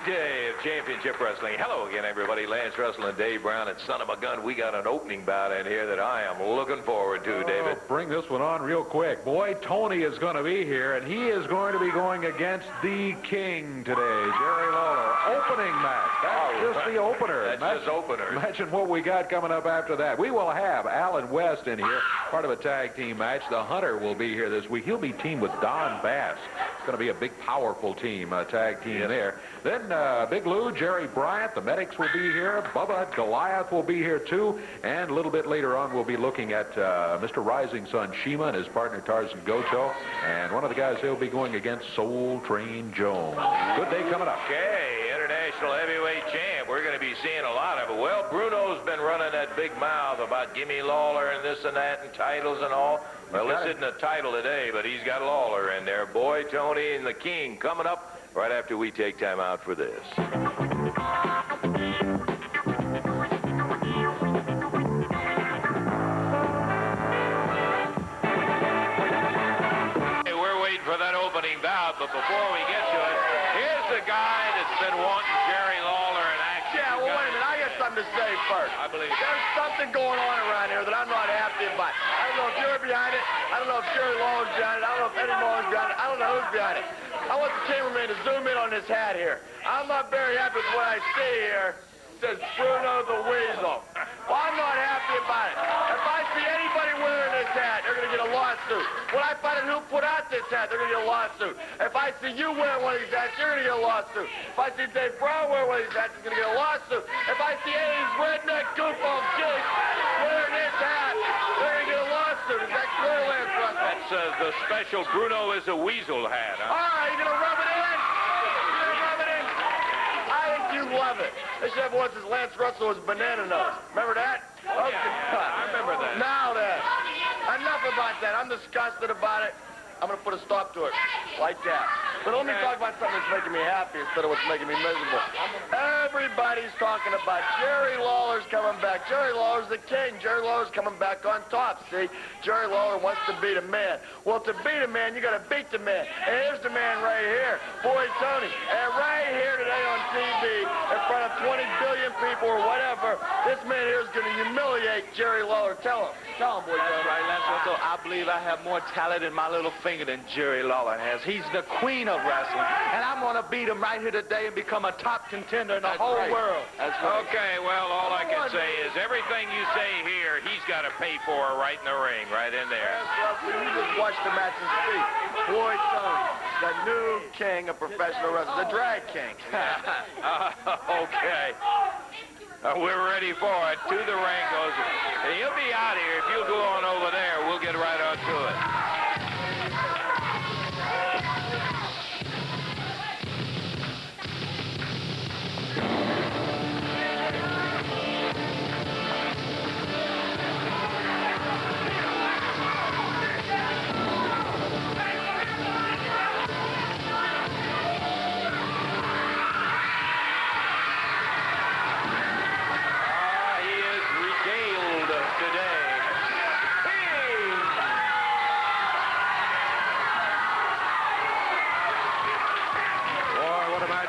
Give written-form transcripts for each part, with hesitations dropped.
day of championship wrestling. Hello again, everybody. Lance Russell and Dave Brown. And son of a gun, we got an opening bout in here that I am looking forward to, David. Bring this one on real quick. Boy, Tony is going to be here, and he is going to be going against the King today, Jerry Lawler. Opening match. That's just the opener. That's just opener. Imagine what we got coming up after that. We will have Alan West in here, part of a tag team match. The Hunter will be here this week. He'll be teamed with Don Bass. It's going to be a big, powerful team, tag team there. Then Big Lou, Jerry Bryant, the Medics will be here. Bubba Goliath will be here too. And a little bit later on, we'll be looking at Mr. Rising Sun Shima and his partner Tarzan Goto. And one of the guys he'll be going against, Soul Train Jones. Good day coming up. Okay, International Heavyweight Champ. We're going to be seeing a lot of it. Well, Bruno's been running that big mouth about gimme Lawler and this and that and titles and all. Well, this isn't a title today, but he's got Lawler in there. Boy, Tony and the King coming up right after we take time out for this. Hey, we're waiting for that opening bout, but before we get to it, here's the guy that's been wanting Jerry Lawler in action. Yeah, well, wait a minute. I got something to say first. I believe it. There's something going on around here that I'm not happy about. I don't know if you're behind it. I don't know if Jerry Lawler's behind it. I don't know if Eddie Mullen's behind it. I don't know who's behind it. I want the cameraman to zoom in on this hat here. I'm not very happy with what I see here. It says Bruno the Weasel. Well, I'm not happy about it. If I see anybody wearing this hat, they're going to get a lawsuit. When I find out who put out this hat, they're going to get a lawsuit. If I see you wearing one of these hats, you're going to get a lawsuit. If I see Dave Brown wearing one of these hats, he's going to get a lawsuit. If I see any of these redneck goofball kids wearing this hat, they're going to get a lawsuit. Is that clear, Lance Russell? That's the special Bruno is a Weasel hat, huh? All right, you going to rub it in? You going to rub it in? I think you love it. They should have one that says Lance Russell was banana nose. Remember that? Okay. Yeah, I remember that. Now then, enough about that. I'm disgusted about it. I'm going to put a stop to it, like that. But let me talk about something that's making me happy instead of what's making me miserable. Everybody's talking about Jerry Lawler's coming back. Jerry Lawler's the King. Jerry Lawler's coming back on top, see? Jerry Lawler wants to beat a man. Well, to beat a man, you got to beat the man. And here's the man right here, Boy Tony. And right here today on TV, in front of 20 billion people or whatever, this man here is going to humiliate Jerry Lawler. Tell him. Tell him, Boy Tony. That's right, Lance Russell. I believe I have more talent in my little finger than Jerry Lawler has. He's the queen of wrestling, and I'm going to beat him right here today and become a top contender in the whole world. That's right. Okay, well, all I can say is everything you say here, he's got to pay for right in the ring, right in there. Lance Russell, you just watch the match and see. Boy Tony, the new king of professional wrestling, the drag king. Okay. We're ready for it. To the ring goes. He'll be out here. If you'll go on over there, we'll get right on to it.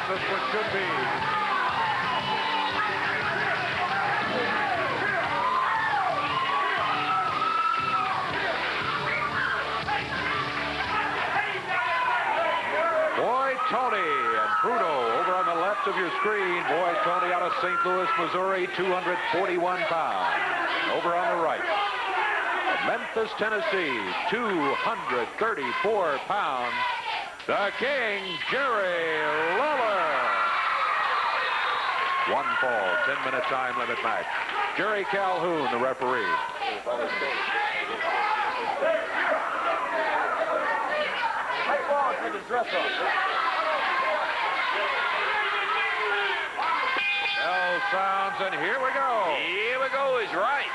This one should be. Boy Tony and Bruno over on the left of your screen. Boy Tony out of St. Louis, Missouri, 241 pounds. Over on the right, Memphis, Tennessee, 234 pounds. The King, Jerry Lawler. One fall, 10-minute time limit match. Jerry Calhoun, the referee. Take his dress off. Bell sounds, and here we go. Here we go, he's right.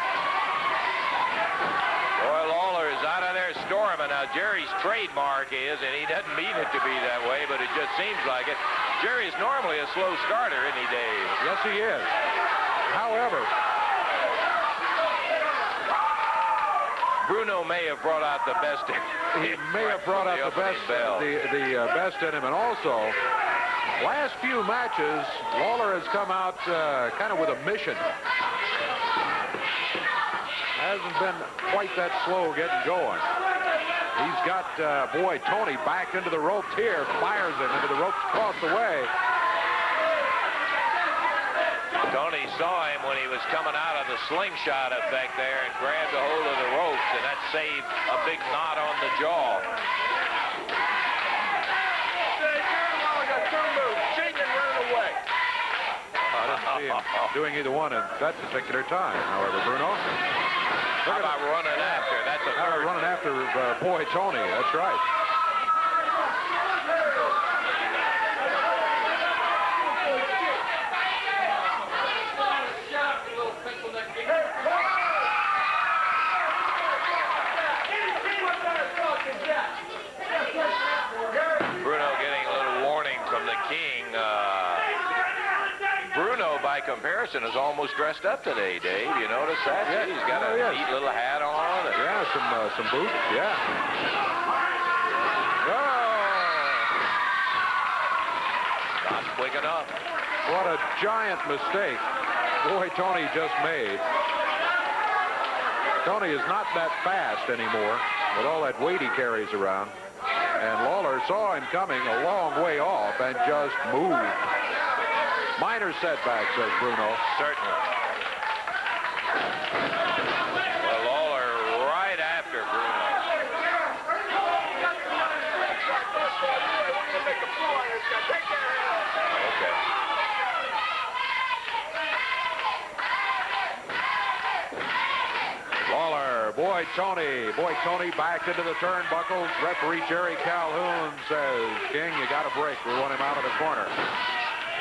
Boy, Lawler is out of there storming. Now, Jerry's trademark is, and he doesn't mean it to be that way, but it just seems like it. Jerry's normally a slow starter, isn't he, Dave? Yes, he is. However, Bruno may have brought out the best in him. He may have brought out the best, best in him, and also Last few matches, Lawler has come out kind of with a mission. Hasn't been quite that slow getting going. He's got, boy, Tony back into the ropes here, fires him into the ropes across the way. Tony saw him when he was coming out of the slingshot effect there and grabbed a hold of the ropes, and that saved a big knot on the jaw. I didn't see him doing either one at that particular time, however, Bruno. How about running after? That's a third. Running after boy Tony, that's right. Bruno getting a little warning from the King. Bruno, by comparison, is almost dressed up today, Dave. You notice that? Yeah. He's got a neat little hat on. And Yeah, some boots, yeah. not quick enough. What a giant mistake boy Tony just made. Tony is not that fast anymore with all that weight he carries around. And Lawler saw him coming a long way off and just moved. Minor setback, says Bruno. Certainly. Well, Lawler right after Bruno. Okay. Lawler, boy Tony back into the turnbuckles. Referee Jerry Calhoun says, King, you got a break. We want him out of the corner.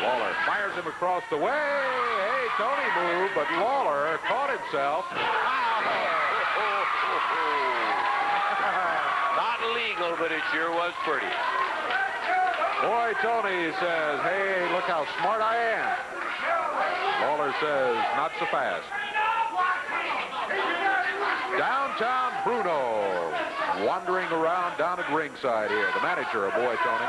Lawler fires him across the way. Hey, Tony moved, but Lawler caught himself. Not legal, but it sure was pretty. Boy Tony says, hey, look how smart I am. Lawler says, not so fast. Downtown Bruno wandering around down at ringside here. The manager of boy Tony.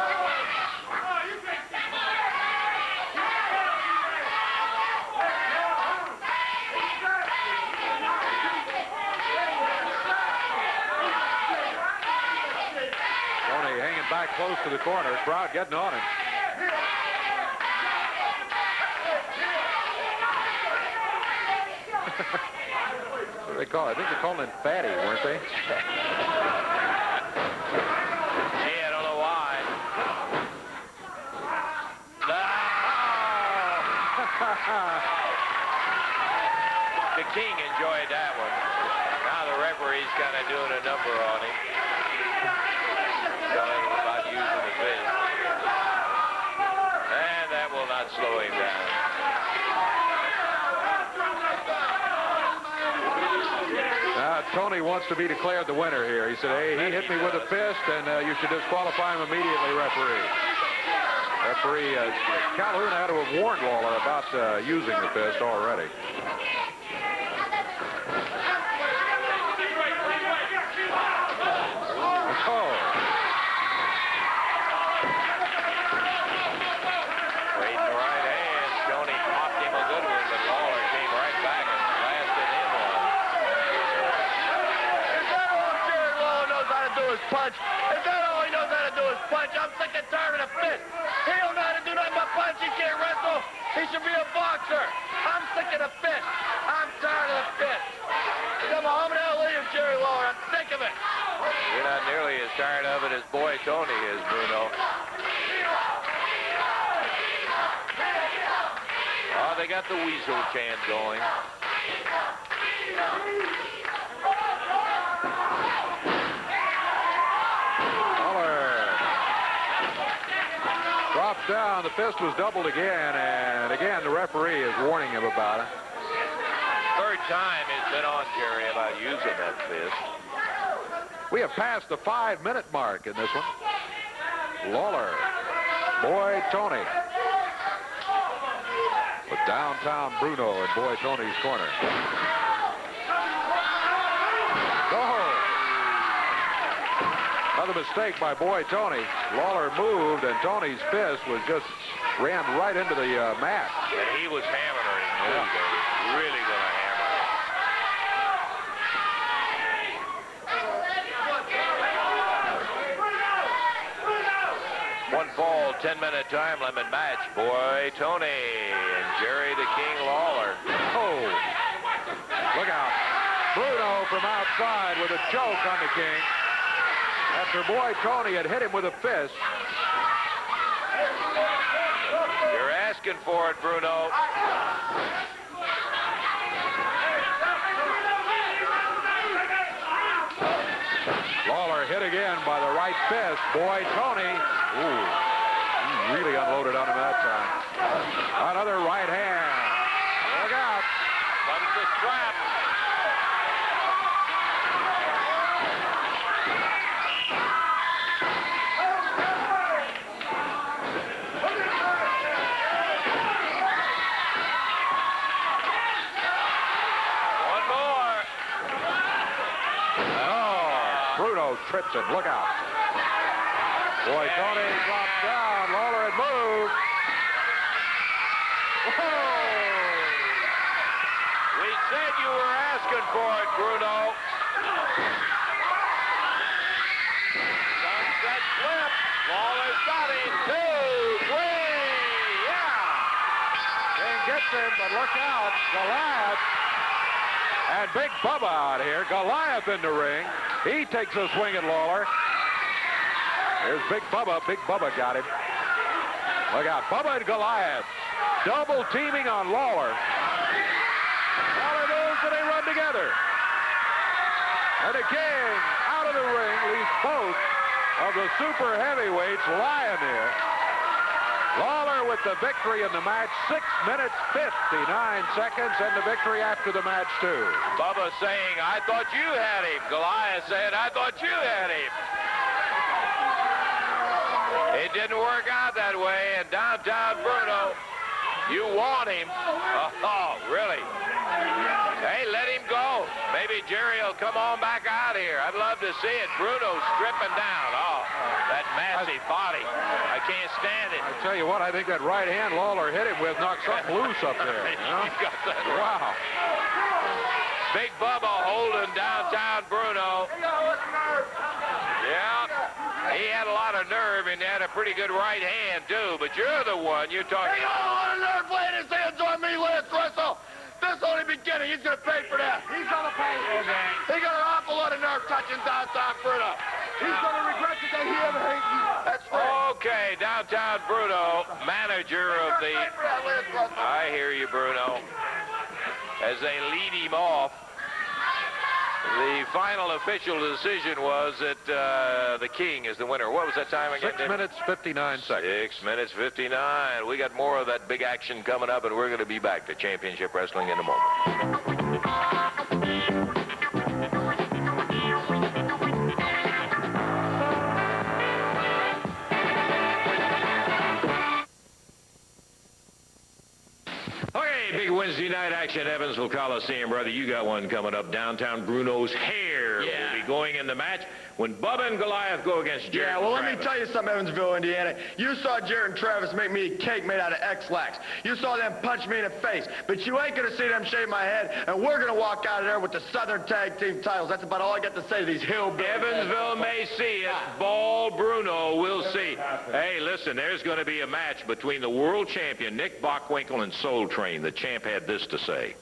Back close to the corner. Crowd getting on him. What do they call it? I think they called him Fatty, weren't they? Gee, I don't know why. The King enjoyed that one. Now the referee's kind of doing a number on him. About using the fist. And that will not slow him down. Tony wants to be declared the winner here. He said, hey, he hit me with a fist, and you should disqualify him immediately, referee. Referee Calhoun had to have warned Lawler about using the fist already. Punch. If that all he knows how to do is punch, I'm sick and tired of the fist. He don't know how to do nothing but punch. He can't wrestle. He should be a boxer. I'm sick of the fist. I'm tired of the fist. Come on, I'm gonna leave Jerry Lawler. I'm sick of it. You're not nearly as tired of it as boy Tony is, Bruno. Oh, they got the weasel chant going. Drops down. The fist was doubled again, and again the referee is warning him about it. Third time it's been on Jerry about using that fist. We have passed the 5-minute mark in this one. Lawler, boy Tony, with downtown Bruno in boy Tony's corner. the mistake by Boy Tony. Lawler moved, and Tony's fist was just rammed right into the mat. And he was hammering him. Yeah. Really going to hammer him. One fall, 10-minute time limit match. Boy Tony and Jerry the King Lawler. Oh, look out. Bruno from outside with a choke on the King. After Boy Tony had hit him with a fist. You're asking for it, Bruno. Lawler hit again by the right fist. Boy Tony. Ooh, he really unloaded on him that time. Another right hand. Look out. Comes the strap. One more. Oh, Bruno trips him. Look out. Boy Tony dropped down. Lawler had moved. Whoa. We said you were asking for it, Bruno. Sunset flip. Lawler's got him. 2, 3. Yeah. King gets him, but look out. Goliath. And Big Bubba out here. Goliath in the ring. He takes a swing at Lawler. There's Big Bubba. Big Bubba got him. Look out. Bubba and Goliath. Double teaming on Lawler. Lawler moves and they run together. And the King out of the ring leaves both of the super heavyweights lying there. Lawler with the victory in the match. 6 minutes, 59 seconds, and the victory after the match, too. Bubba saying, I thought you had him. Goliath said, I thought you had him. It didn't work out that way, and downtown Bruno, you want him. Oh, really? Hey, let him go. Maybe Jerry will come on back out here. I'd love to see it. Bruno's stripping down. Oh, that massive body. I can't stand it. I tell you what, I think that right hand Lawler hit him with knocked something loose up there. You know? You got that right. Wow. Big Bubba holding downtown Bruno. Yeah, he had a lot of nerve and had a pretty good right hand, too. But you're the one you're talking He got a lot of nerve laying his hands on me, Lance Russell. This is only beginning. He's going to pay for that. He's going to pay for that. He got an awful lot of nerve touching downtown Bruno. He's going to regret the day he ever hated you. That's right. Okay, downtown Bruno, manager of the... I hear you, Bruno. As they lead him off, the final official decision was that the King is the winner. What was that time again? 6 minutes, 59 seconds. 6 minutes, 59. We got more of that big action coming up, and we're going to be back to Championship Wrestling in a moment. Big Wednesday night action at Evansville Coliseum, brother. You got one coming up. Downtown Bruno's hair will be going in the match when Bubba and Goliath go against Jared. Yeah, well, let me tell you something, Evansville, Indiana. You saw Jared and Travis make me a cake made out of X-Lax. You saw them punch me in the face, but you ain't going to see them shave my head, and we're going to walk out of there with the Southern Tag Team titles. That's about all I got to say to these hillbillies. Evansville may see it. Ball Bruno will see. Hey, listen, there's going to be a match between the world champion, Nick Bockwinkel, and Soul Train. The champ had this to say.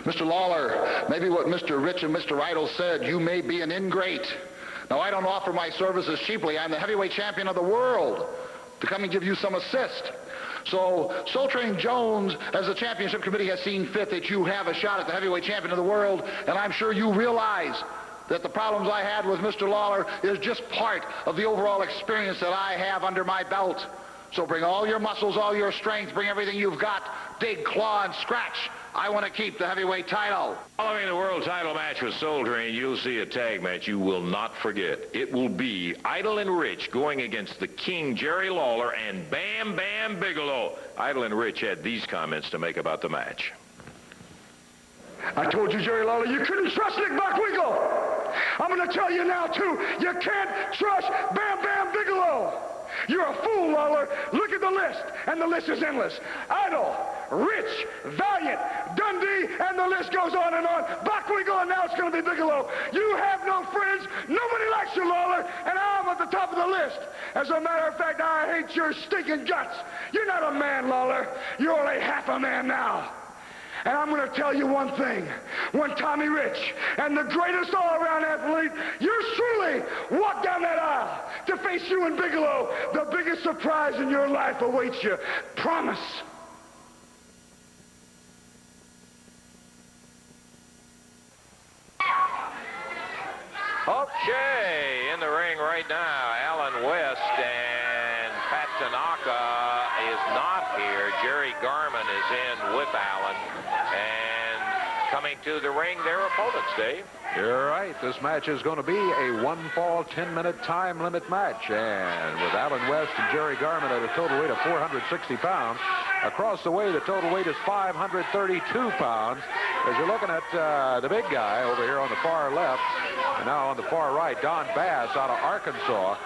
Mr. Lawler, maybe what Mr. Rich and Mr. Idle said, you may be an ingrate. Now, I don't offer my services cheaply. I'm the heavyweight champion of the world to come and give you some assist. So, Soul Train Jones, as the championship committee, has seen fit that you have a shot at the heavyweight champion of the world, and I'm sure you realize that the problems I had with Mr. Lawler is just part of the overall experience that I have under my belt. So bring all your muscles, all your strength, bring everything you've got, dig, claw, and scratch. I want to keep the heavyweight title. Following the world title match with Soul Train, you'll see a tag match you will not forget. It will be Idle and Rich going against the King, Jerry Lawler, and Bam Bam Bigelow. Idle and Rich had these comments to make about the match. I told you, Jerry Lawler, you couldn't trust Nick Bockwinkel. I'm going to tell you now, too, you can't trust Bam Bam Bigelow. You're a fool, Lawler. Look at the list, and the list is endless. Idol, Rich, Valiant, Dundee, and the list goes on and on. Bockwinkel, and now it's going to be Bigelow. You have no friends. Nobody likes you, Lawler, and I'm at the top of the list. As a matter of fact, I hate your stinking guts. You're not a man, Lawler. You're only half a man now. And I'm going to tell you one thing. When Tommy Rich and the greatest all-around athlete, yours truly, walk down that aisle to face you and Bigelow, the biggest surprise in your life awaits you. Promise. Okay, in the ring right now, Alan West, and Pat Tanaka is not here. Jerry Garman is in with Alan, and coming to the ring, their opponents, Dave. You're right. This match is going to be a one-fall, 10-minute time limit match. And with Alan West and Jerry Garman at a total weight of 460 pounds, across the way, the total weight is 532 pounds. As you're looking at the big guy over here on the far left, and now on the far right, Don Bass out of Arkansas.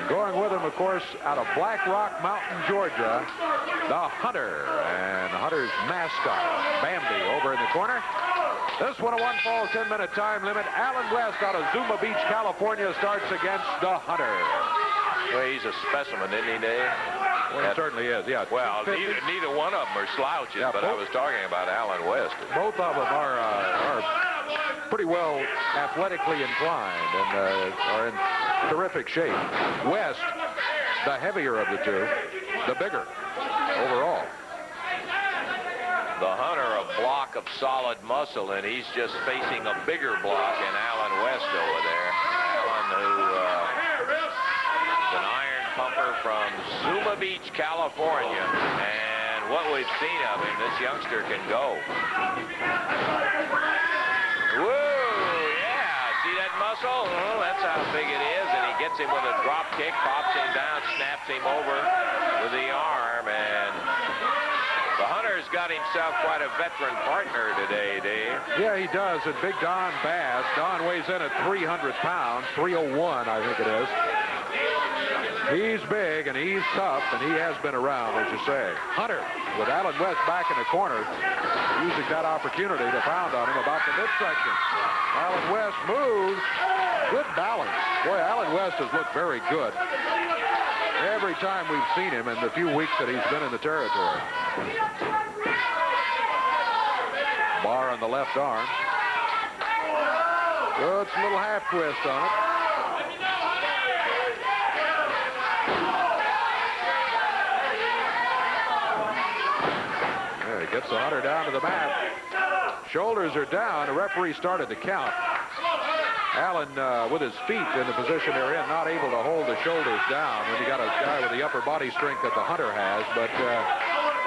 And going with him, of course, out of Black Rock Mountain, Georgia, the Hunter. And Hunter's mascot, Bambi, over in the corner. This one, a one-fall, 10-minute time limit. Alan West out of Zuma Beach, California, starts against the Hunter. Well, he's a specimen, isn't he, Dave? Well, he certainly is, yeah. Well, neither one of them are slouches, yeah, but I was talking about Alan West. Both of them are pretty well athletically inclined and are in terrific shape. West, the heavier of the two, the bigger overall. The Hunter, a block of solid muscle, and he's just facing a bigger block in Alan West over there. Alan, who is an iron pumper from Zuma Beach, California, and what we've seen of him, this youngster can go. Whoa, yeah, see that muscle? Oh, that's how big it is, and he gets him with a drop kick, pops him down, snaps him over with the arm, and the Hunter's got himself quite a veteran partner today, Dave. Yeah, he does. And big Don Bass. Don weighs in at 300 pounds, 301, I think it is. He's big, and he's tough, and he has been around, as you say. Hunter, with Alan West back in the corner, using that opportunity to pound on him about the midsection. Alan West moves. Good balance. Boy, Alan West has looked very good every time we've seen him in the few weeks that he's been in the territory. Bar on the left arm. Good little half twist on it. There, he gets the Hunter down to the mat. Shoulders are down. The referee started to count. Allen, with his feet in the position they're in, not able to hold the shoulders down when you got a guy with the upper body strength that the Hunter has, but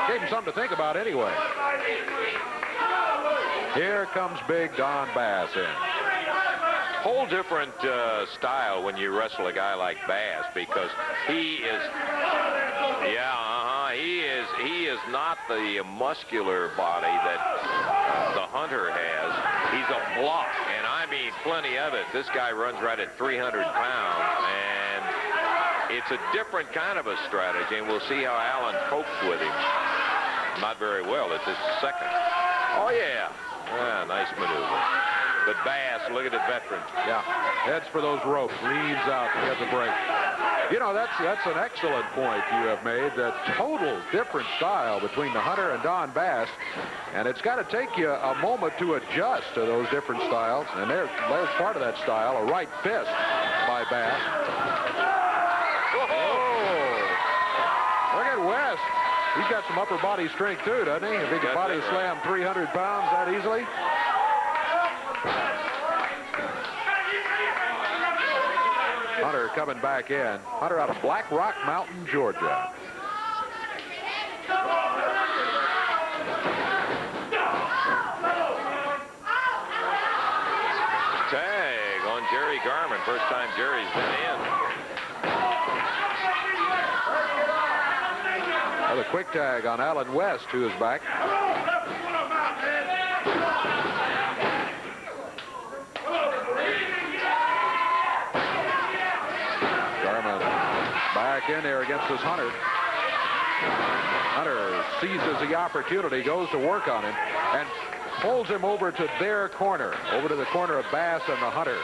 gave him something to think about anyway. Here comes big Don Bass in. Whole different style when you wrestle a guy like Bass, because he is, he is not the muscular body that the Hunter has. He's a block, and I mean plenty of it. This guy runs right at 300 pounds, and it's a different kind of a strategy, and we'll see how Allen copes with him. Not very well at this second. Oh, yeah. Nice maneuver. But Bass, look at the veteran. Yeah, heads for those ropes, leaves out to get the break. You know, that's an excellent point you have made. The total different style between the Hunter and Don Bass, and it's got to take you a moment to adjust to those different styles. And there's part of that style, a right fist by Bass. Oh, look at West. He's got some upper body strength too, doesn't he? If he can body slam 300 pounds that easily. Hunter coming back in. Hunter out of Black Rock Mountain, Georgia. Tag on Jerry Garman. First time Jerry's been in. Another quick tag on Alan West, who is back. back in there against this Hunter. Hunter seizes the opportunity, goes to work on him, and pulls him over to their corner, over to the corner of Bass and the Hunter.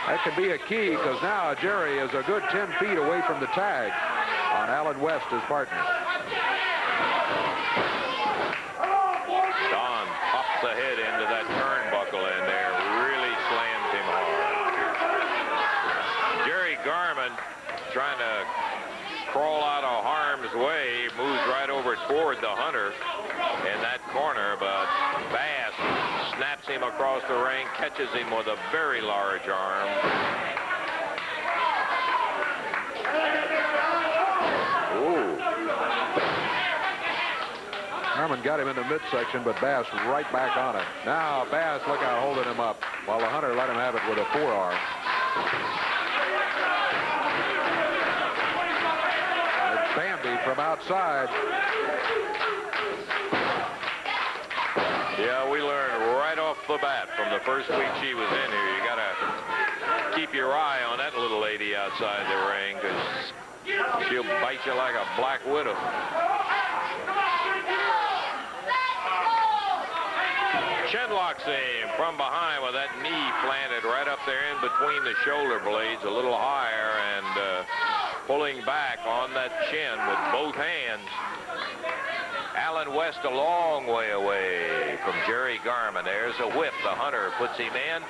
That could be a key, because now Jerry is a good 10 feet away from the tag on Alan West, his partner. Don pops the head into that turnbuckle in there, really slams him hard. Jerry Garman, trying to crawl out of harm's way, moves right over toward the Hunter in that corner, but Bass snaps him across the ring, catches him with a very large arm. Ooh. Garman got him in the midsection, but Bass right back on it. Now Bass, look out, holding him up, while the Hunter let him have it with a forearm. It's Bambi from outside. Yeah, we learned right off the bat from the first week she was in here, you got to keep your eye on that little lady outside the ring, because she'll bite you like a black widow. Chinlocks him from behind with that knee planted right up there in between the shoulder blades, a little higher, and pulling back on that chin with both hands. Alan West a long way away from Jerry Garman. There's a whip. The Hunter puts him in.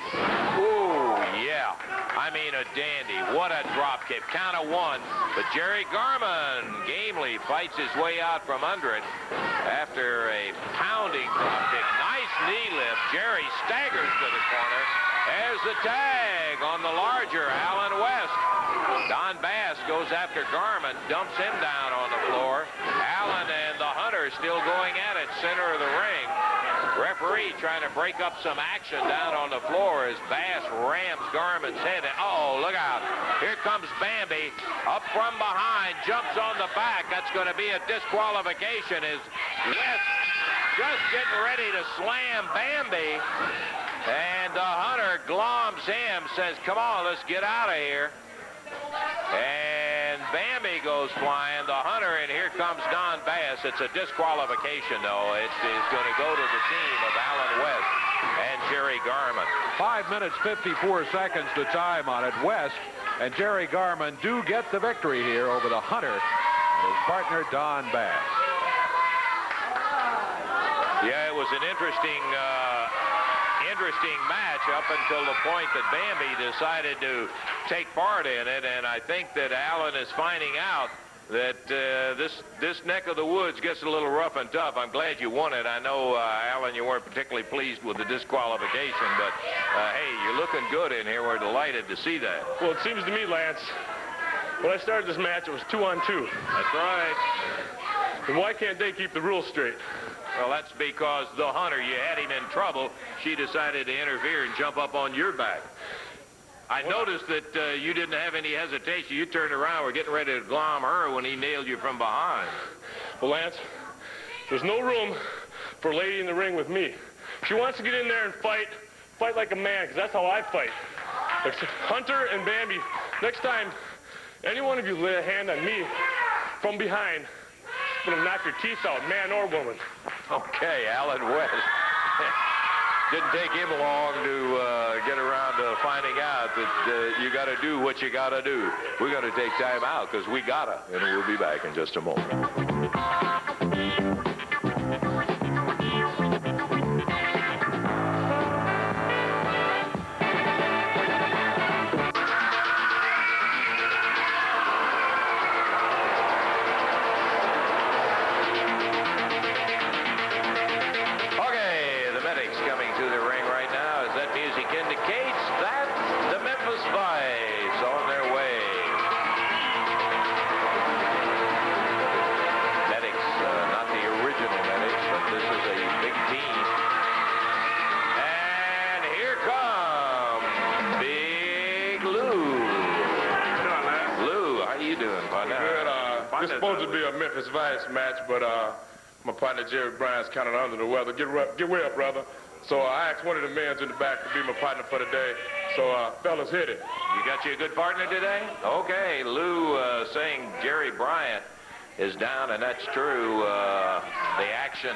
Ooh, yeah. I mean, a dandy. What a drop kick. Count of one. But Jerry Garman gamely fights his way out from under it after a pounding drop kick. Nice knee lift. Jerry staggers to the corner. There's the tag on the larger Alan West. Don Bass goes after Garman, dumps him down on the floor. Allen and the Hunter still going at it, center of the ring. Referee trying to break up some action down on the floor as Bass rams Garman's head. Oh, look out. Here comes Bambi up from behind, jumps on the back. That's going to be a disqualification as West just getting ready to slam Bambi. And the Hunter gloms him, says, come on, let's get out of here. And Bambi goes flying. The Hunter, and here comes Don Bass. It's a disqualification, though. It is going to go to the team of Alan West and Jerry Garman. 5 minutes, 54 seconds the time on it. West and Jerry Garman do get the victory here over the Hunter and his partner, Don Bass. Yeah, it was an interesting match up until the point that Bambi decided to take part in it, and I think that Alan is finding out that this neck of the woods gets a little rough and tough. I'm glad you won it. I know, Alan, you weren't particularly pleased with the disqualification, but hey, you're looking good in here. We're delighted to see that. Well, it seems to me, Lance, when I started this match, it was 2-on-2. That's right. And why can't they keep the rules straight? Well, that's because the Hunter, you had him in trouble. She decided to interfere and jump up on your back. I noticed that you didn't have any hesitation. You turned around, were getting ready to glom her when he nailed you from behind. Well, Lance, there's no room for a lady in the ring with me. If she wants to get in there and fight like a man, because that's how I fight. Like Hunter and Bambi, next time any one of you lay a hand on me from behind, I'm going to knock your teeth out, man or woman. Okay, Alan West. Didn't take him long to get around to finding out that you got to do what you got to do. We're going to take time out because we got to, and we'll be back in just a moment. It's supposed to be a Memphis Vice match, but my partner Jerry Bryan's kind of under the weather. Get way up, brother. So I asked one of the men in the back to be my partner for the day. So, fellas, hit it. You got you a good partner today? Okay, Lou saying Jerry Bryant is down, and that's true. The action,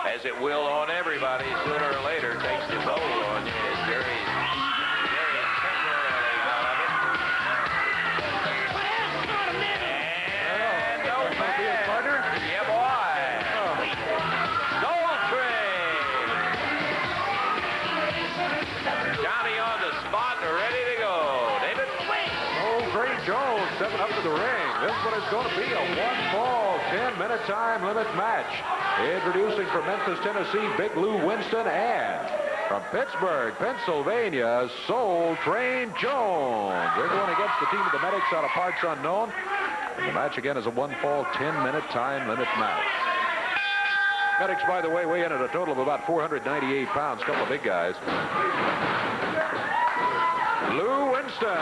as it will on everybody, sooner or later, takes the toll on you. Jerry's temporarily out of it. And no man. Yeah, boy. Soul Train. Johnny on the spot, ready to go. David? Oh, Great Jones stepping up to the ring. This is what it's going to be, a one-fall, 10-minute time limit match. Introducing from Memphis, Tennessee, Big Lou Winston, and from Pittsburgh, Pennsylvania, Soul Train Jones. They're going against the team of the Medics out of parts unknown. And the match again is a one-fall, 10-minute time limit match. Medics, by the way, weigh in at a total of about 498 pounds. Couple of big guys. Lou Winston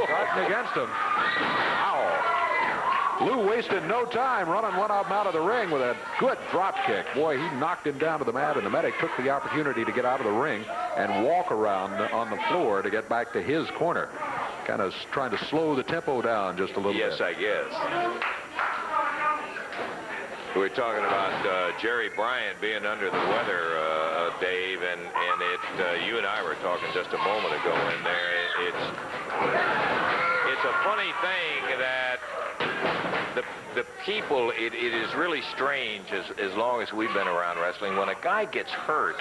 starting against him. Ow. Lou wasted no time running one of them out of the ring with a good drop kick. Boy, he knocked him down to the mat, and the Medic took the opportunity to get out of the ring and walk around on the floor to get back to his corner. Kind of trying to slow the tempo down just a little bit. Yes, I guess. We're talking about Jerry Bryant being under the weather, Dave, and you and I were talking just a moment ago in there. It's a funny thing that the people, it is really strange as long as we've been around wrestling. When a guy gets hurt,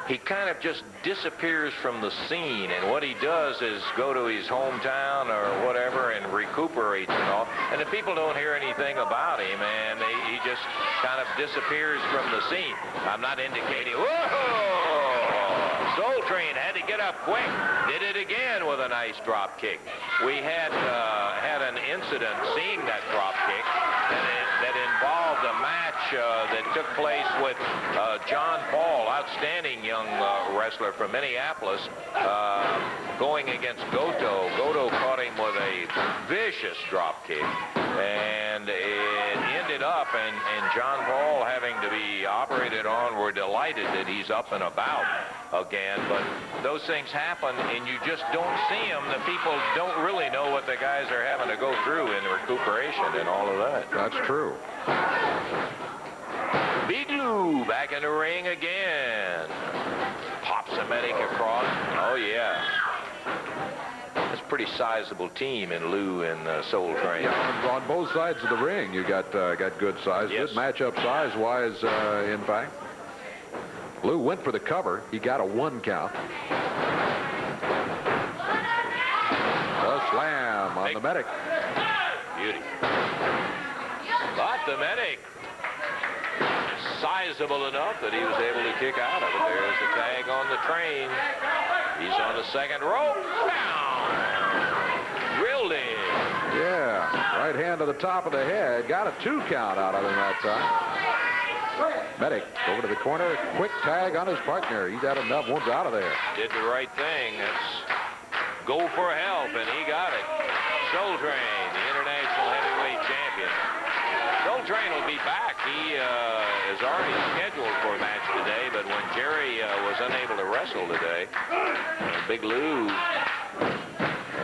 he kind of just disappears from the scene, and what he does is go to his hometown or whatever and recuperates and all, and the people don't hear anything about him, and he just kind of disappears from the scene. I'm not indicating, whoa! Soul Train had to get up quick, did it again with a nice drop kick. We had an incident seeing that drop kick that involved a match that took place with John Paul, outstanding young wrestler from Minneapolis, going against Goto. Goto caught him with a vicious drop kick, and it ended up, and John Paul having to be operated on. We're delighted that he's up and about again, but those things happen, and you just don't see them. The people don't really know what the guys are having to go through in recuperation and all of that. That's true. Big Lou back in the ring again. Pops a Medic across. Oh, yeah. That's a pretty sizable team in Lou and Soul Train. Yeah, on both sides of the ring, you got good size. Yes. Good matchup size-wise, in fact. Lou went for the cover. He got a 1 count. A slam on the Medic. Beauty. But the Medic, sizable enough that he was able to kick out of it. There's the tag on the Train. He's on the second rope. Down. Drilled in. Yeah, right hand to the top of the head. Got a 2 count out of him that time. Medic over to the corner. Quick tag on his partner. He's had enough. One's out of there. Did the right thing. That's go for help, and he got it. Soul Train, the international heavyweight champion. Soul Train will be back. He is already scheduled for a match today, but when Jerry was unable to wrestle today, Big Lou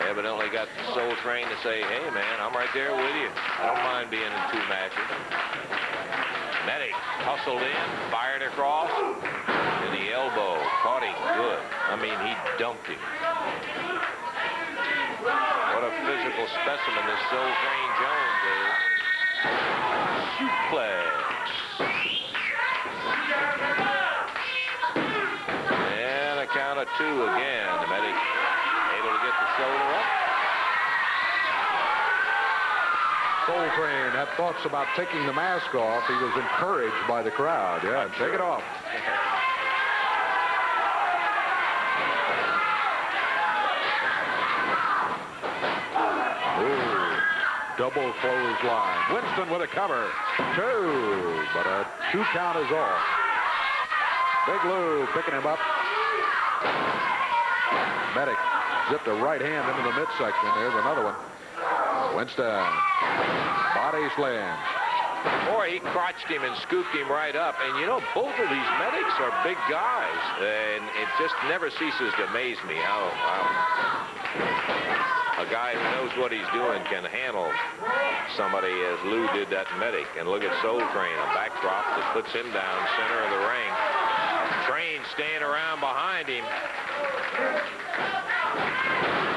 evidently got Soul Train to say, hey, man, I'm right there with you. I don't mind being in 2 matches. Medic hustled in, fired across to the elbow. Caught him good. I mean, he dumped him. What a physical specimen this Soul Train Jones is. Suplex. And a count of 2 again. The Medic able to get the shoulder up. Soul Train had thoughts about taking the mask off. He was encouraged by the crowd. Yeah, take it off. Ooh, double clothesline. Winston with a cover. 2, but a 2 count is off. Big Lou picking him up. Medic zipped a right hand into the midsection. There's another one. Winston. Body slam. Boy, he crotched him and scooped him right up. And, you know, both of these medics are big guys. And it just never ceases to amaze me how a guy who knows what he's doing can handle somebody as Lou did that medic. And look at Soul Train, a backdrop that puts him down center of the ring. Train staying around behind him.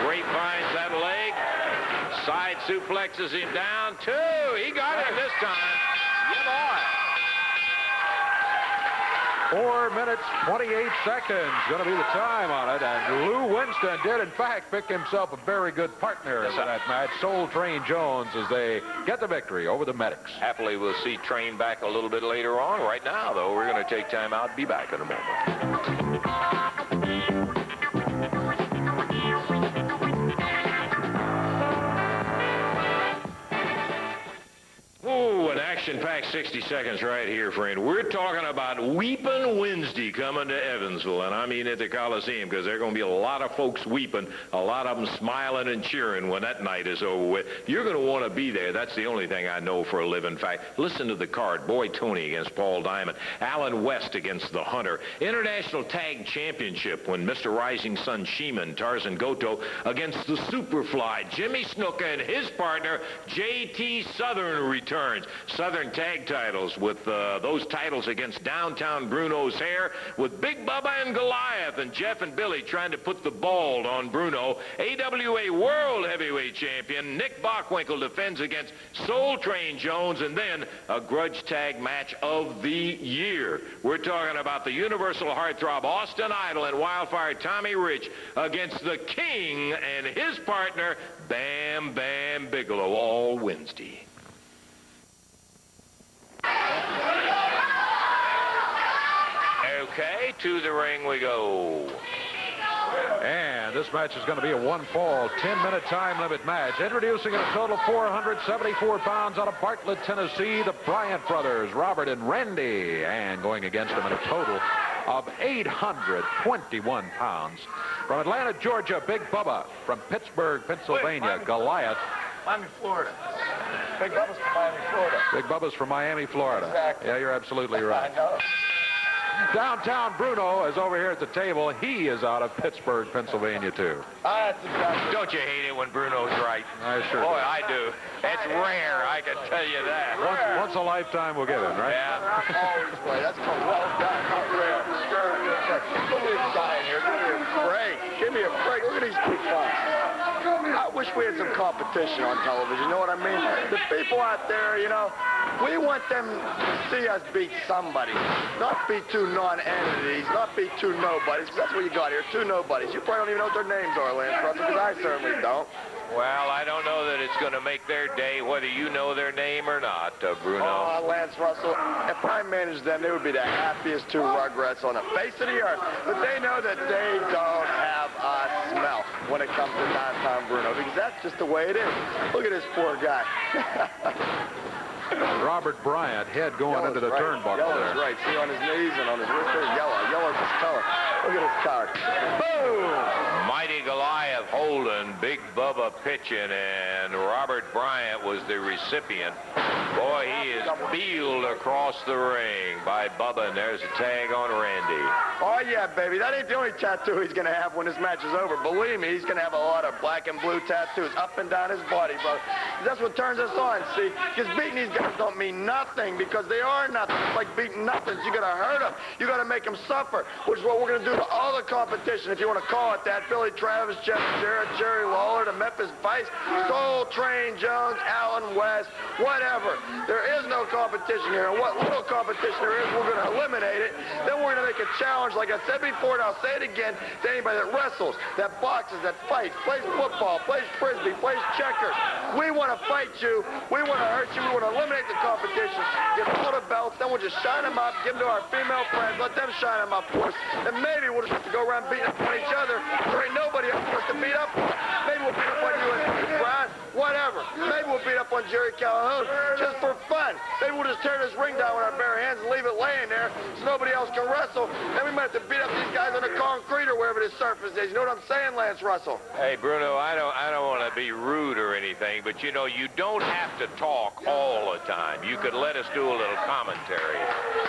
Grapevines that leg. Side suplexes him down. 2. He got him this time. Yeah, boy. 4 minutes, 28 seconds. Going to be the time on it. And Lou Winston did, in fact, pick himself a very good partner for that match. Soul Train Jones as they get the victory over the medics. Happily, we'll see Train back a little bit later on. Right now, though, we're going to take time out. Be back in a moment. Ooh, an action-packed 60 seconds right here, friend. We're talking about Weepin' Wednesday coming to Evansville, and I mean at the Coliseum, because there are going to be a lot of folks weeping, a lot of them smiling and cheering when that night is over with. You're going to want to be there. That's the only thing I know for a living fact. Listen to the card. Boy Tony against Paul Diamond. Alan West against the Hunter. International Tag Championship when Mr. Rising Sun Sheeman, Tarzan Goto, against the Superfly, Jimmy Snuka, and his partner, J.T. Southern returns. Southern tag titles with those titles against Downtown Bruno's hair with Big Bubba and Goliath and Jeff and Billy trying to put the bald on Bruno. AWA World Heavyweight Champion Nick Bockwinkel defends against Soul Train Jones, and then a grudge tag match of the year. We're talking about the Universal Heartthrob Austin Idol and Wildfire Tommy Rich against the King and his partner Bam Bam Bigelow, all Wednesday. Okay, to the ring we go. And this match is going to be a one-fall, 10-minute time limit match. Introducing at a total 474 pounds out of Bartlett, Tennessee, the Bryant brothers, Robert and Randy. And going against them in a total of 821 pounds. From Atlanta, Georgia, Big Bubba. From Pittsburgh, Pennsylvania, Goliath. Miami, Florida. Big Bubba's from Miami, Florida. Big Bubba's from Miami, Florida. Exactly. Yeah, you're absolutely right. I know. Downtown Bruno is over here at the table. He is out of Pittsburgh, Pennsylvania, too. That's exactly. Don't you hate it when Bruno's right? I sure Boy, do. I do. It's rare, I can tell you that. Once a lifetime we'll get it, right? Yeah. Always right. That's called well done, not rare. Look at this guy in here. Give me a break. Give me a break. Look at these people. I wish we had some competition on television. You know what I mean? The people out there, you know, we want them to see us beat somebody, not beat two non-entities, not beat two nobodies, because that's what you got here, two nobodies. You probably don't even know what their names are, Lance Russell, because I certainly don't. Well, I don't know that it's going to make their day, whether you know their name or not, Bruno. Oh, Lance Russell, if I managed them, they would be the happiest two rugrats on the face of the earth. But they know that they don't have a smell when it comes to Downtown Bruno, because that's just the way it is. Look at this poor guy. Robert Bryant, head going into the turnbuckle Yellow's there. right. See on his knees and on his wrist there, yellow. Yellow's his color. Look at his card. Boom! Mighty Goliath holding, Big Bubba pitching, and Robert Bryant was the recipient. Boy, he is peeled across the ring by Bubba, and there's a tag on Randy. Oh, yeah, baby. That ain't the only tattoo he's going to have when this match is over. Believe me, he's going to have a lot of black and blue tattoos up and down his body, brother. That's what turns us on, see? Because beating these guys don't mean nothing, because they are nothing. It's like beating nothing. You got to hurt them. You got to make them suffer, which is what we're going to do to all the competition, if you want to call it that. Billy Travis, Jeff Jarrett, Jerry Lawler, the Memphis Vice, Soul Train Jones, Alan West, whatever. There is no competition here. And what little competition there is, we're going to eliminate it. Then we're going to make a challenge, like I said before, and I'll say it again, to anybody that wrestles, that boxes, that fights, plays football, plays frisbee, plays checkers. We want to fight you. We want to hurt you. We want to eliminate the competition. Get all the belts. Then we'll just shine them up, give them to our female friends, let them shine them up for us. And maybe we'll just have to go around beating up on each other. There ain't nobody else for us to beat up on. Maybe we'll beat up on you and Brian. whatever. Maybe we'll beat up on Jerry Calhoun just for fun. Maybe we'll just tear this ring down with our bare hands and leave it laying there so nobody else can wrestle. Then we might have to beat up these guys on the concrete or wherever this surface is. You know what I'm saying, Lance Russell? Hey, Bruno, I don't want to be rude or anything, but you know, you don't have to talk all the time. You could let us do a little commentary.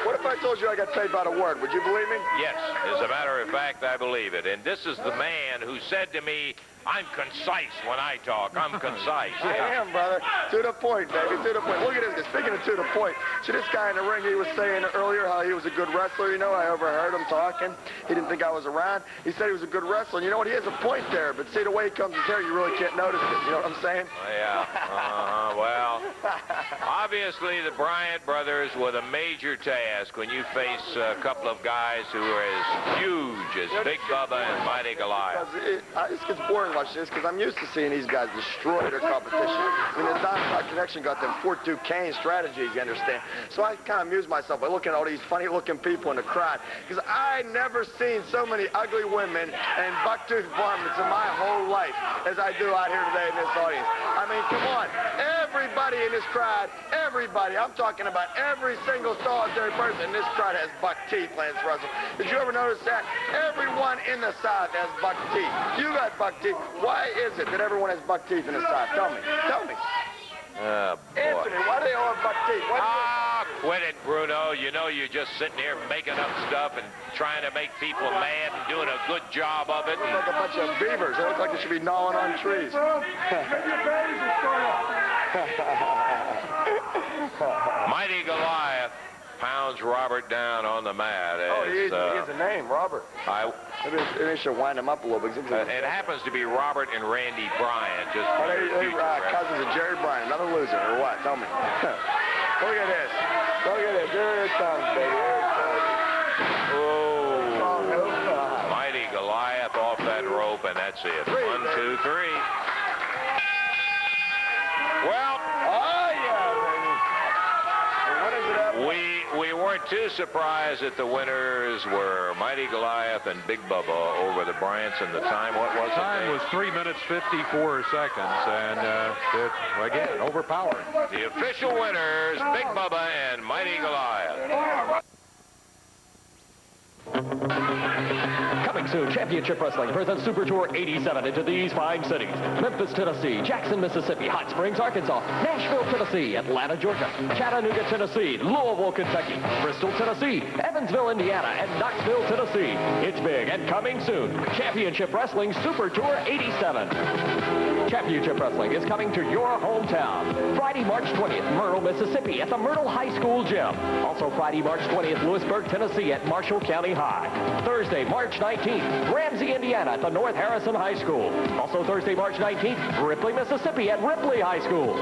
What if I told you I got paid by the word? Would you believe me? Yes, as a matter of fact, I believe it. And this is the man who said to me, I'm concise when I talk. I'm concise. I am, brother. To the point, baby. To the point. Look at this. Speaking of to the point, see this guy in the ring, he was saying earlier how he was a good wrestler. You know, I overheard him talking. He didn't think I was around. He said he was a good wrestler. And you know what? He has a point there. But see, the way he comes his hair, you really can't notice it. You know what I'm saying? Yeah. Well, obviously the Bryant brothers with a major task when you face a couple of guys who are as huge as Big Bubba and Mighty Goliath. It gets boring watching this because I'm used to seeing these guys destroy their competition. I mean, the Don Connection got them 4-2 Kane strategies, you understand? So I kind of amuse myself by looking at all these funny-looking people in the crowd because I never seen so many ugly women and bucktooth varmints in my whole life as I do out here today in this audience. I mean, come on. Everybody in this crowd, everybody, I'm talking about every single solitary person in this crowd has buck teeth, Lance Russell. Did you ever notice that? Everyone in the South has buck teeth. You got buck teeth. Why is it that everyone has buck teeth in the South? Tell me. Tell me. Oh, boy. Answer me. Why do they all have buck teeth? Quit it, Bruno. You know you're just sitting here making up stuff and trying to make people mad and doing a good job of it. They look like a bunch of beavers. They look like they should be gnawing on trees. Mighty Goliath pounds Robert down on the mat. He has a name, Robert. Maybe they should wind him up a little bit. It happens to be Robert and Randy Bryant. Just cousins of Jerry Bryant, another loser, or what? Tell me. Look at this. Look at this. Here it comes, baby. Here it comes. Oh. Mighty Goliath off that rope, and that's it. 1, 2, 3. Well. Oh, yeah, baby. What is it up? We weren't too surprised that the winners were Mighty Goliath and Big Bubba over the Bryants, and the time, what was it? Time was 3 minutes 54 seconds, and again, overpowered. The official winners, Big Bubba and Mighty Goliath. Coming soon, Championship Wrestling presents Super Tour 87 into these fine cities: Memphis, Tennessee; Jackson, Mississippi; Hot Springs, Arkansas; Nashville, Tennessee; Atlanta, Georgia; Chattanooga, Tennessee; Louisville, Kentucky; Bristol, Tennessee; Evansville, Indiana; and Knoxville, Tennessee. It's big and coming soon. Championship Wrestling Super Tour 87. Championship Wrestling is coming to your hometown. Friday, March 20th, Myrtle, Mississippi at the Myrtle High School Gym. Also Friday, March 20th, Lewisburg, Tennessee at Marshall County High. Thursday, March 19th, Ramsey, Indiana at the North Harrison High School. Also Thursday, March 19th, Ripley, Mississippi at Ripley High School.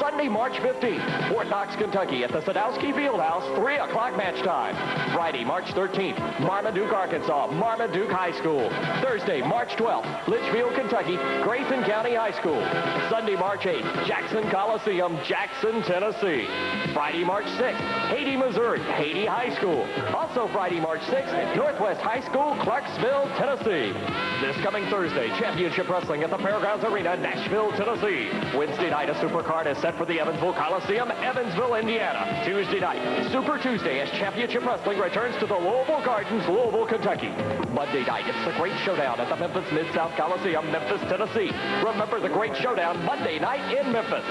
Sunday, March 15th, Fort Knox, Kentucky at the Sadowski Fieldhouse, 3 o'clock match time. Friday, March 13th, Marmaduke, Arkansas, Marmaduke High School. Thursday, March 12th, Litchfield, Kentucky, Grayson County High School. Sunday, March 8th, Jackson Coliseum, Jackson, Tennessee. Friday, March 6th, Haiti, Missouri, Haiti High School. Also Friday, March 6th, Northwest High School, Clarksville, Tennessee. This coming Thursday, Championship Wrestling at the Fairgrounds Arena, Nashville, Tennessee. Wednesday night, a supercard is set for the Evansville Coliseum, Evansville, Indiana. Tuesday night, Super Tuesday, as Championship Wrestling returns to the Louisville Gardens, Louisville, Kentucky. Monday night, it's the Great Showdown at the Memphis Mid-South Coliseum, Memphis, Tennessee. Remember the Great Showdown Monday night in Memphis.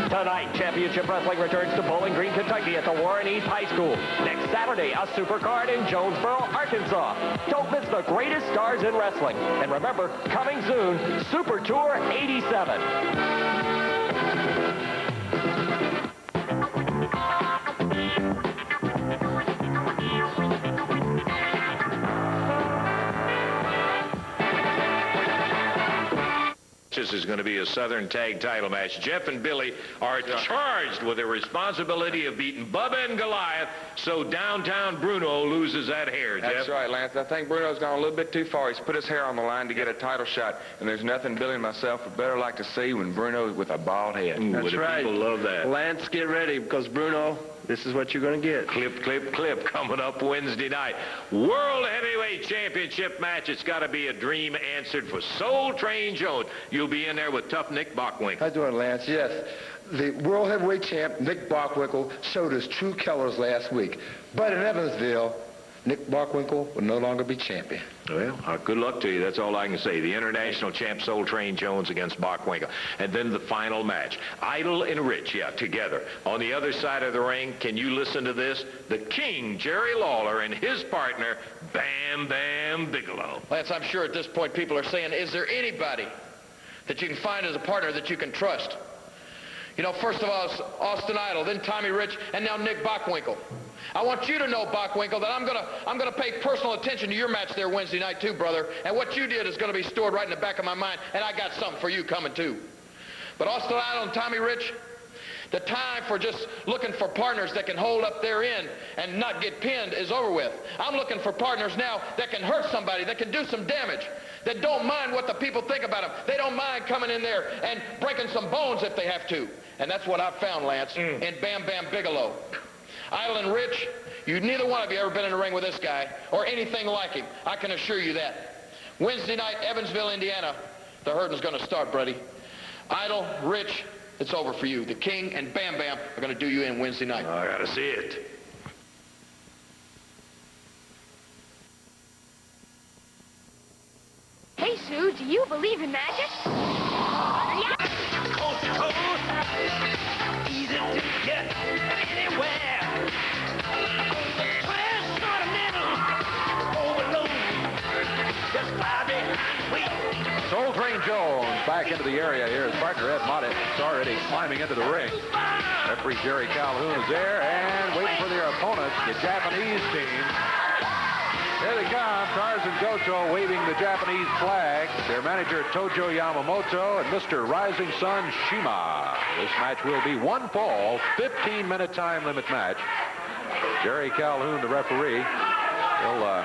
Tonight, Championship Wrestling returns to Bowling Green, Kentucky at the Warren East High School. Next Saturday, a supercard in Jonesboro, Arkansas. Don't miss the greatest stars in wrestling. And remember, coming soon, Super Tour 87. This is going to be a Southern Tag Title match. Jeff and Billy are charged with the responsibility of beating Bubba and Goliath, so downtown Bruno loses that hair, Jeff. That's right, Lance. I think Bruno's gone a little bit too far. He's put his hair on the line to get a title shot, and there's nothing Billy and myself would better like to see when Bruno's with a bald head. Ooh, That's right. People love that. Lance, get ready, because Bruno this is what you're going to get. Clip, clip, clip coming up Wednesday night. World Heavyweight Championship match. It's got to be a dream answered for Soul Train Jones. You'll be in there with tough Nick Bockwinkel. How you doing, Lance? Yes. The World Heavyweight Champ, Nick Bockwinkel, showed his true colors last week. But in Evansville, Nick Bockwinkel will no longer be champion. Well, good luck to you. That's all I can say. The international champ, Soul Train Jones against Bockwinkel. And then the final match. Idol and Rich, together. On the other side of the ring, can you listen to this? The King, Jerry Lawler, and his partner, Bam Bam Bigelow. Lance, I'm sure at this point people are saying, is there anybody that you can find as a partner that you can trust? You know, first of all, it's Austin Idol, then Tommy Rich, and now Nick Bockwinkel. I want you to know, Bockwinkel, that I'm gonna pay personal attention to your match there Wednesday night too, brother. And what you did is gonna be stored right in the back of my mind, and I got something for you coming too. But Austin Idol and Tommy Rich, the time for just looking for partners that can hold up their end and not get pinned is over with. I'm looking for partners now that can hurt somebody, that can do some damage, that don't mind what the people think about them. They don't mind coming in there and breaking some bones if they have to. And that's what I've found, Lance, in Bam Bam Bigelow. Idol and Rich, neither one of you ever been in a ring with this guy or anything like him. I can assure you that. Wednesday night, Evansville, Indiana, the hurting's going to start, buddy. Idol, Rich, it's over for you. The King and Bam Bam are going to do you in Wednesday night. I got to see it. Hey, Sue, do you believe in magic? Yeah. Coast to coast, easy to get anywhere. Transcontinental overload, just fly behind, wait. Soul Train Jones back into the area here. His partner Ed Mott is already climbing into the ring. Referee Jerry Calhoun is there and waiting for their opponents, the Japanese team. Here they come, Tarzan Goto waving the Japanese flag. Their manager Tojo Yamamoto and Mr. Rising Sun Shima. This match will be one fall, 15-minute time limit match. Jerry Calhoun, the referee, will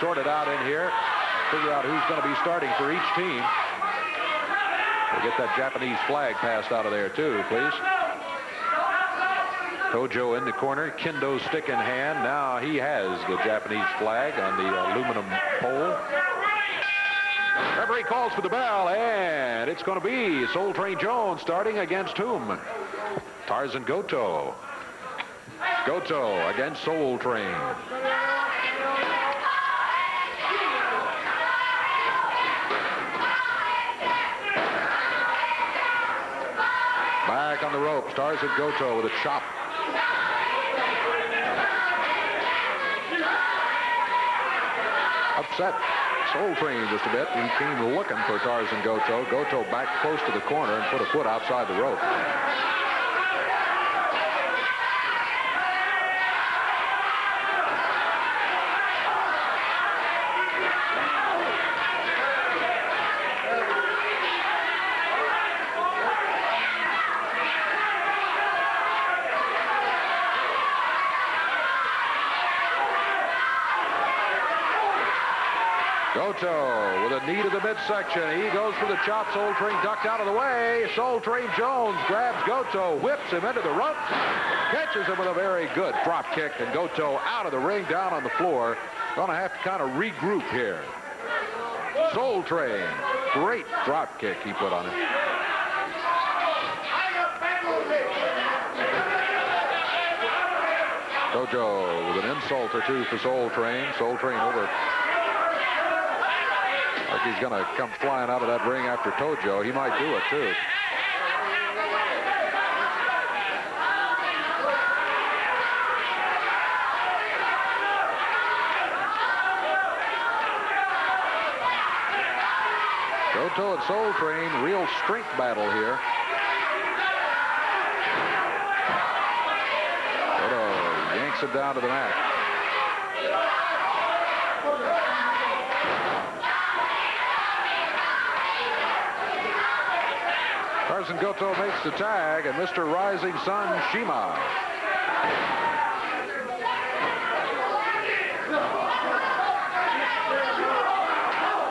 sort it out in here, figure out who's going to be starting for each team. We'll get that Japanese flag passed out of there too, please. Tojo in the corner, kendo stick in hand. Now he has the Japanese flag on the aluminum pole. Referee calls for the bell, and it's going to be Soul Train Jones starting against whom? Tarzan Goto. Goto against Soul Train. Back on the ropes, Tarzan Goto with a chop. Upset Soul Train just a bit. He came looking for Tarzan Goto. Goto back close to the corner and put a foot outside the rope. Goto with a knee to the midsection. He goes for the chop. Soul Train ducked out of the way. Soul Train Jones grabs Goto, whips him into the ropes, catches him with a very good drop kick, and Goto out of the ring, down on the floor. Gonna have to kind of regroup here. Soul Train, great drop kick he put on him. Goto with an insult or two for Soul Train. Soul Train over. Like he's going to come flying out of that ring after Tojo. He might do it, too. Goto and Soul Train, real strength battle here. Goto yanks it down to the mat. Tarzan Goto makes the tag, and Mr. Rising Sun Shima.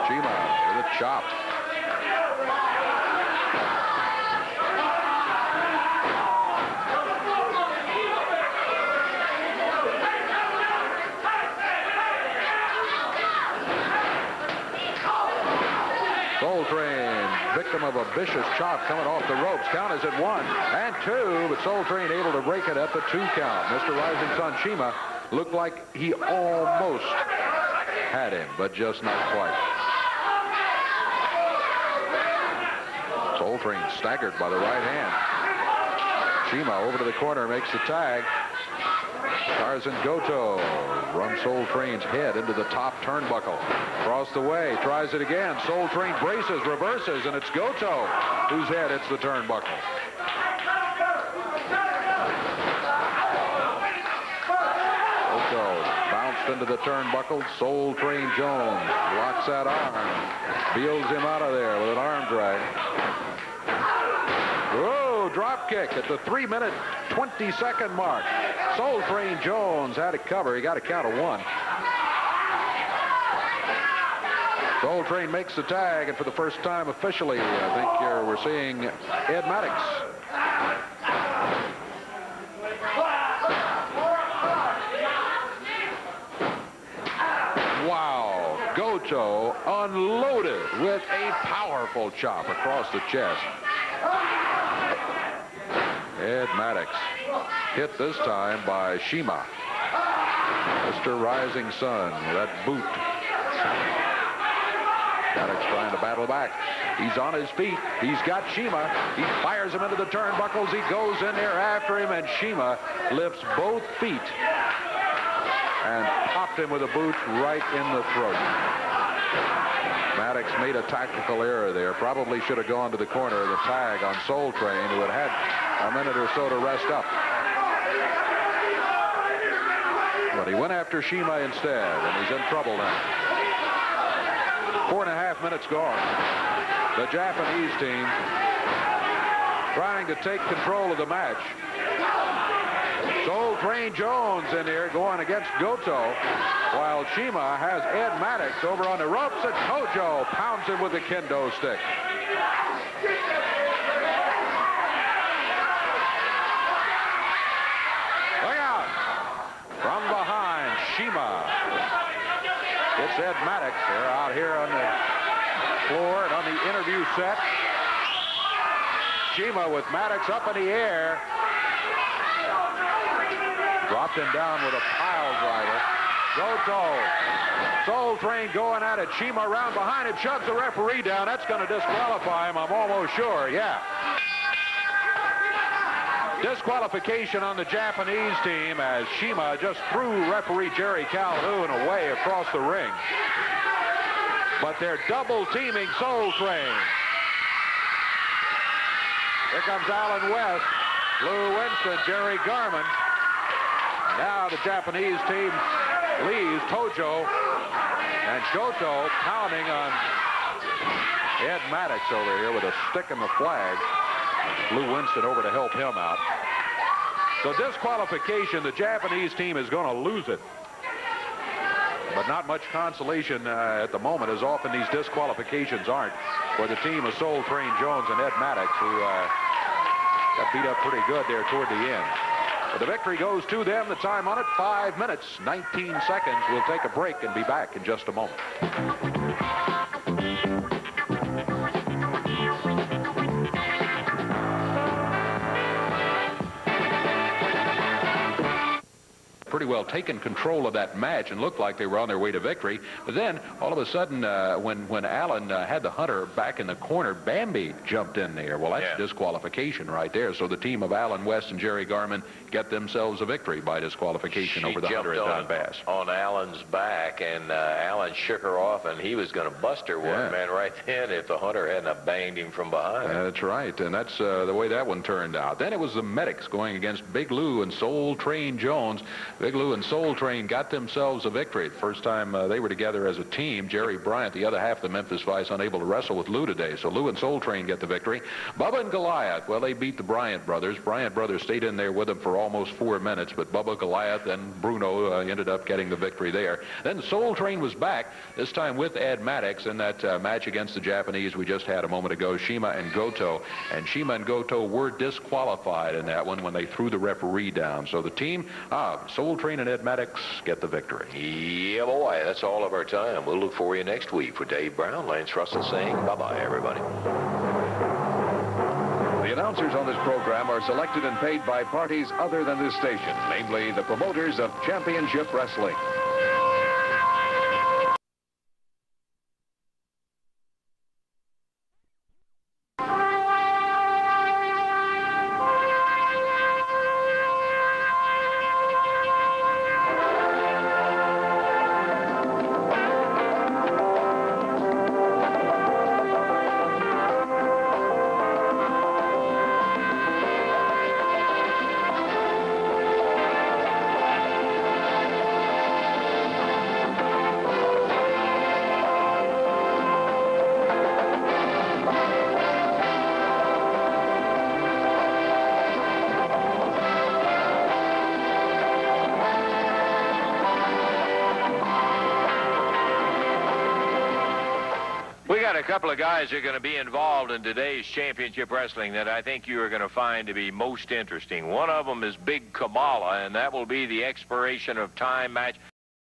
Shima with a chop. vicious chop coming off the ropes. Count is at 1 and 2, but Soul Train able to break it up at 2 count. Mr. Rising Sun Shima looked like he almost had him, but just not quite. Soul Train staggered by the right hand. Shima over to the corner, makes the tag. Tarzan Goto runs Soul Train's head into the top turnbuckle. Across the way, tries it again. Soul Train braces, reverses, and it's Goto whose head hits the turnbuckle. Goto bounced into the turnbuckle. Soul Train Jones blocks that arm. Beals him out of there with an arm drag. Whoa, drop kick at the 3-minute, 20-second mark. Soul Train Jones had it cover. He got a count of 1. Soul Train makes the tag, and for the first time officially, I think we're seeing Ed Maddox. Wow, Goto unloaded with a powerful chop across the chest. Ed Maddox hit this time by Shima. Mr. Rising Sun with that boot. Maddox trying to battle back. He's on his feet. He's got Shima. He fires him into the turnbuckles. He goes in there after him, and Shima lifts both feet and popped him with a boot right in the throat. Maddox made a tactical error there. Probably should have gone to the corner of the tag on Soul Train, who had a minute or so to rest up. But he went after Shima instead, and he's in trouble now. 4.5 minutes gone. The Japanese team trying to take control of the match. Soul Train Jones in here going against Goto, while Shima has Ed Maddox over on the ropes, and Tojo pounds him with a kendo stick. Look out! From behind, Shima. It's Ed Maddox. They're out here on the floor and on the interview set. Shima with Maddox up in the air. Dropped him down with a pile driver. Goto. Soul Train going at it. Shima around behind him, shoves the referee down. That's going to disqualify him, I'm almost sure. Yeah. Disqualification on the Japanese team as Shima just threw referee Jerry Calhoun away across the ring. But they're double teaming Soul Train. Here comes Alan West, Lou Winston, Jerry Garman. Now the Japanese team leaves Tojo and Goto pounding on Ed Maddox over here with a stick in the flag. Lou Winston over to help him out. So disqualification, the Japanese team is going to lose it. But not much consolation at the moment, as often these disqualifications aren't, for the team of Soul Train Jones and Ed Maddox, who got beat up pretty good there toward the end. But the victory goes to them. The time on it, 5 minutes, 19 seconds. We'll take a break and be back in just a moment. Pretty well taken control of that match and looked like they were on their way to victory. But then, all of a sudden, when Allen had the Hunter back in the corner, Bambi jumped in there. Well, that's disqualification right there. So the team of Alan West and Jerry Garman get themselves a victory by disqualification over the Hunter at Don Bass. On Allen's back, and Allen shook her off, and he was going to bust her one man right then if the Hunter hadn't banged him from behind. That's right, and that's the way that one turned out. Then it was the Medics going against Big Lou and Soul Train Jones. Big Lou and Soul Train got themselves a victory. The first time they were together as a team. Jerry Bryant, the other half of the Memphis Vice, unable to wrestle with Lou today. So Lou and Soul Train get the victory. Bubba and Goliath, well, they beat the Bryant brothers. Bryant brothers stayed in there with them for almost 4 minutes, but Bubba, Goliath, and Bruno ended up getting the victory there. Then Soul Train was back, this time with Ed Maddox in that match against the Japanese we just had a moment ago, Shima and Goto. And Shima and Goto were disqualified in that one when they threw the referee down. So the team, Soul Train and Ed Maddox get the victory. Yeah, boy, that's all of our time. We'll look for you next week. For Dave Brown, Lance Russell saying bye-bye, everybody. The announcers on this program are selected and paid by parties other than this station, namely the promoters of Championship Wrestling. A couple of guys who are going to be involved in today's championship wrestling that I think you are going to find to be most interesting. One of them is Big Kamala, and that will be the expiration of time match.